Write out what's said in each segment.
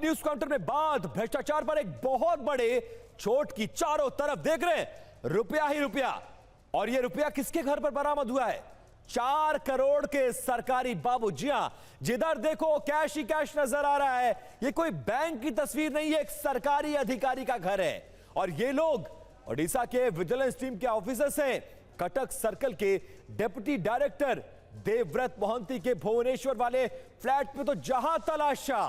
News counter में बात भ्रष्टाचार पर एक बहुत बड़े चोट की। चारों तरफ देख रहे हैं रुपया ही रुपया, और यह रुपया किसके घर पर बरामद हुआ है? 4 करोड़ के सरकारी बाबू। जी हां, जिधर देखो कैश ही कैश नजर आ रहा है। यह कोई बैंक की तस्वीर नहीं है, एक सरकारी अधिकारी का घर है। और ये लोग ओडिशा के विजिलेंस टीम के ऑफिसर्स हैं। कटक सर्कल के डिप्टी डायरेक्टर देवव्रत मोहंती के भुवनेश्वर वाले फ्लैट में तो जहां तलाशा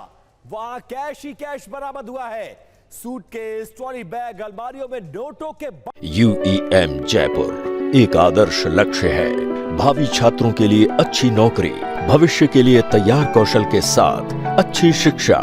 वहां कैश ही कैश बरामद हुआ है। सूटकेस, ट्रॉली बैग, अलमारियों में नोटों के। UEM जयपुर एक आदर्श लक्ष्य है। भावी छात्रों के लिए अच्छी नौकरी, भविष्य के लिए तैयार कौशल के साथ अच्छी शिक्षा।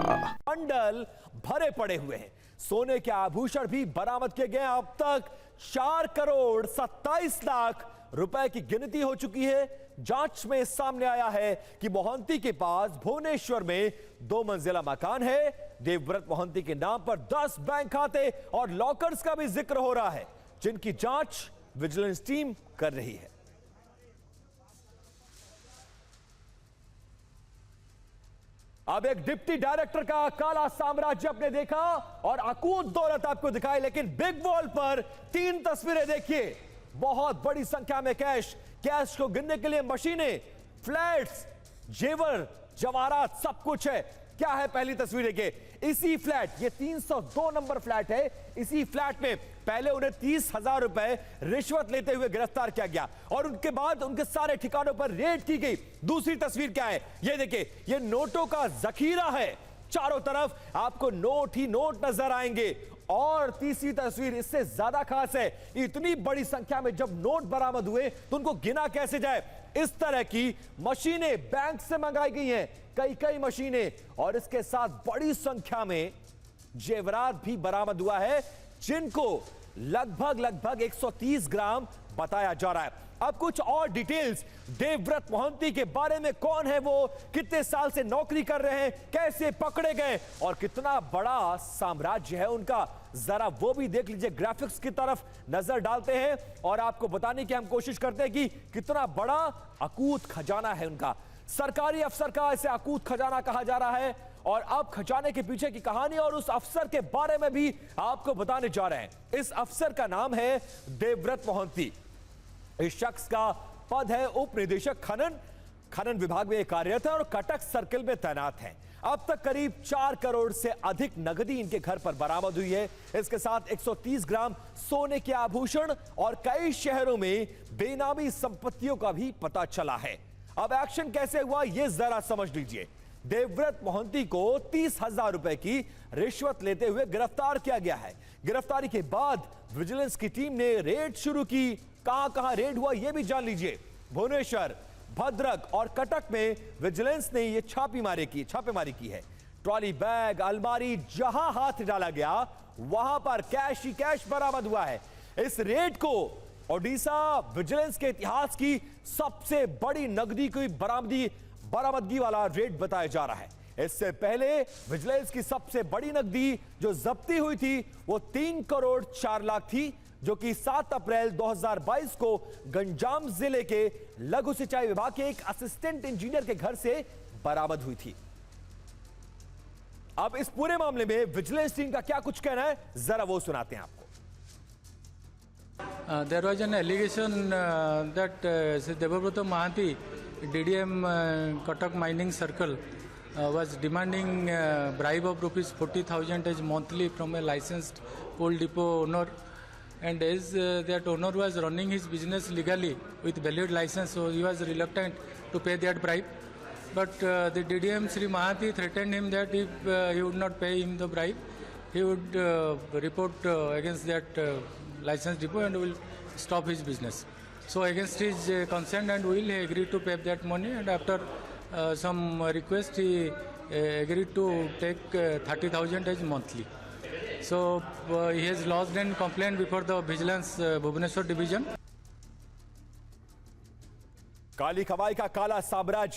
बंडल भरे पड़े हुए हैं। सोने के आभूषण भी बरामद किए गए। अब तक 4 करोड़ 27 लाख रुपए की गिनती हो चुकी है। जांच में सामने आया है कि मोहंती के पास भुवनेश्वर में 2 मंजिला मकान है। देवव्रत मोहंती के नाम पर 10 बैंक खाते और लॉकर्स का भी जिक्र हो रहा है, जिनकी जांच विजिलेंस टीम कर रही है। अब एक डिप्टी डायरेक्टर का काला साम्राज्य आपने देखा और अकूत दौलत आपको दिखाई, लेकिन बिग वॉल पर 3 तस्वीरें देखिए। बहुत बड़ी संख्या में कैश को गिनने के लिए मशीनें, फ्लैट्स, जेवर जवाहरात, सब कुछ है। क्या है पहली तस्वीर देखिए, इसी फ्लैट, ये 302 नंबर फ्लैट है। इसी फ्लैट में पहले उन्हें 30,000 रुपए रिश्वत लेते हुए गिरफ्तार किया गया और उनके बाद उनके सारे ठिकानों पर रेड की गई। दूसरी तस्वीर क्या है, ये देखिए, ये नोटों का जखीरा है। चारों तरफ आपको नोट ही नोट नजर आएंगे। और तीसरी तस्वीर इससे ज्यादा खास है। इतनी बड़ी संख्या में जब नोट बरामद हुए तो उनको गिना कैसे जाए। इस तरह की मशीनें बैंक से मंगाई गई हैं, कई मशीनें, और इसके साथ बड़ी संख्या में जेवरात भी बरामद हुआ है, जिनको लगभग 130 ग्राम बताया जा रहा है। अब कुछ और डिटेल्स देवव्रत मोहंती के बारे में। कौन है वो, कितने साल से नौकरी कर रहे हैं, कैसे पकड़े गए और कितना बड़ा साम्राज्य है उनका, जरा वो भी देख लीजिए। ग्राफिक्स की तरफ नजर डालते हैं और आपको बताने की हम कोशिश करते हैं कि कितना बड़ा अकूत खजाना है उनका। सरकारी अफसर का इसे अकूत खजाना कहा जा रहा है। और अब खजाने के पीछे की कहानी और उस अफसर के बारे में भी आपको बताने जा रहे हैं। इस अफसर का नाम है देवव्रत मोहंती। इस शख्स का पद है उप निदेशक खनन विभाग में कार्यरत है और कटक सर्किल में तैनात है। अब तक करीब 4 करोड़ से अधिक नकदी इनके घर पर बरामद हुई है। इसके साथ 130 ग्राम सोने के आभूषण और कई शहरों में बेनामी संपत्तियों का भी पता चला है। अब एक्शन कैसे हुआ यह जरा समझ लीजिए। देवव्रत मोहंती को 30,000 रुपए की रिश्वत लेते हुए गिरफ्तार किया गया है। गिरफ्तारी के बाद विजिलेंस की टीम ने रेड शुरू की। कहां रेड हुआ यह भी जान लीजिए। भुवनेश्वर, भद्रक और कटक में विजिलेंस ने यह छापेमारी की है। ट्रॉली बैग, अलमारी, जहां हाथ डाला गया वहां पर कैश ही कैश बरामद हुआ है। इस रेड को ओडिशा विजिलेंस के इतिहास की सबसे बड़ी नकदी की बरामदगी वाला रेड बताया जा रहा है। इससे पहले विजिलेंस की सबसे बड़ी नकदी जो जब्ती हुई थी वो 3 करोड़ 4 लाख थी, जो कि 7 अप्रैल 2022 को गंजाम जिले के लघु सिंचाई विभाग के एक असिस्टेंट इंजीनियर के घर से बरामद हुई थी। अब इस पूरे मामले में विजिलेंस टीम का क्या कुछ कहना है, जरा वो सुनाते हैं आपको। There was an allegation that Devabrata Mohanty, DDM Katak Mining Circle, was demanding bribe of rupees 40,000 as monthly from a licensed coal depot owner. And as that owner was running his business legally with valid license, so he was reluctant to pay that bribe. But the DDM Sri Mohanty threatened him that if he would not pay him the bribe, he would report against that licensed depot and will stop his business. So against his consent and will, he agreed to pay that money, and after some request, he agreed to take 30,000 as monthly. So he has lodged a complaint before the Vigilance Bhubaneswar Division. काली कमाई का काला साम्राज्य